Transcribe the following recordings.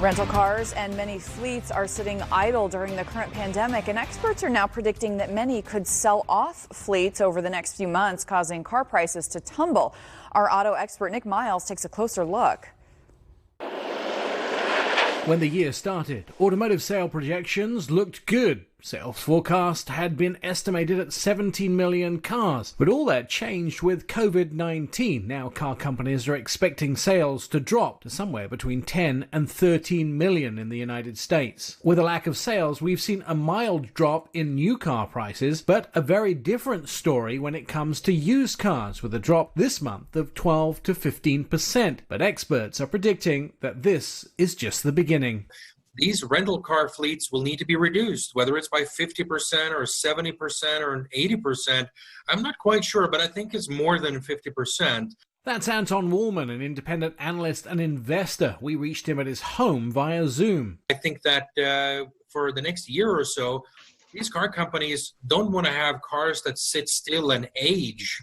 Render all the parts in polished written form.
Rental cars and many fleets are sitting idle during the current pandemic, and experts are now predicting that many could sell off fleets over the next few months, causing car prices to tumble. Our auto expert Nik Miles takes a closer look. When the year started, automotive sale projections looked good. Sales forecast had been estimated at 17 million cars. But all that changed with COVID-19. Now car companies are expecting sales to drop to somewhere between 10 and 13 million in the United States. With a lack of sales, we've seen a mild drop in new car prices, but a very different story when it comes to used cars, with a drop this month of 12 to 15%. But experts are predicting that this is just the beginning. These rental car fleets will need to be reduced, whether it's by 50% or 70% or 80%. I'm not quite sure, but I think it's more than 50%. That's Anton Wallman, an independent analyst and investor. We reached him at his home via Zoom. I think that for the next year or so, these car companies don't want to have cars that sit still and age.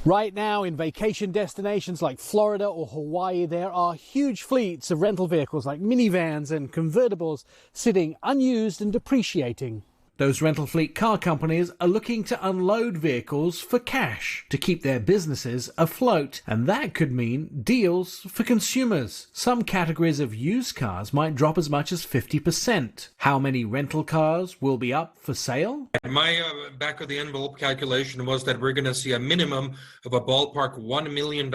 Right now, in vacation destinations like Florida or Hawaii, there are huge fleets of rental vehicles like minivans and convertibles sitting unused and depreciating. Those rental fleet car companies are looking to unload vehicles for cash to keep their businesses afloat, and that could mean deals for consumers. Some categories of used cars might drop as much as 50%. How many rental cars will be up for sale? My back of the envelope calculation was that we're going to see a minimum of a ballpark $1 million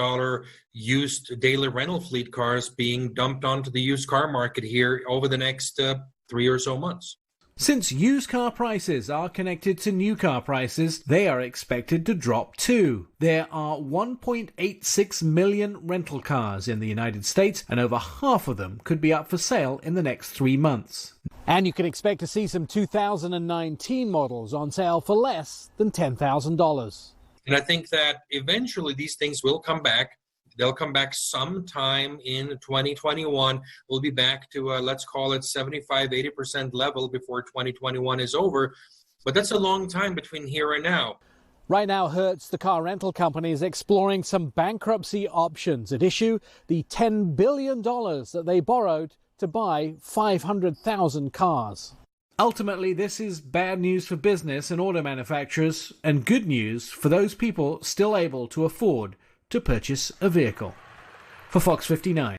used daily rental fleet cars being dumped onto the used car market here over the next 3 or so months. Since used car prices are connected to new car prices, they are expected to drop too. There are 1.86 million rental cars in the United States, and over half of them could be up for sale in the next 3 months. And you can expect to see some 2019 models on sale for less than $10,000. And I think that eventually these things will come back. They'll come back sometime in 2021. We'll be back to, let's call it 75-80% level before 2021 is over. But that's a long time between here and now. Right now, Hertz, the car rental company, is exploring some bankruptcy options at issue, the $10 billion that they borrowed to buy 500,000 cars. Ultimately, this is bad news for business and auto manufacturers, and good news for those people still able to afford to purchase a vehicle. For Fox 59.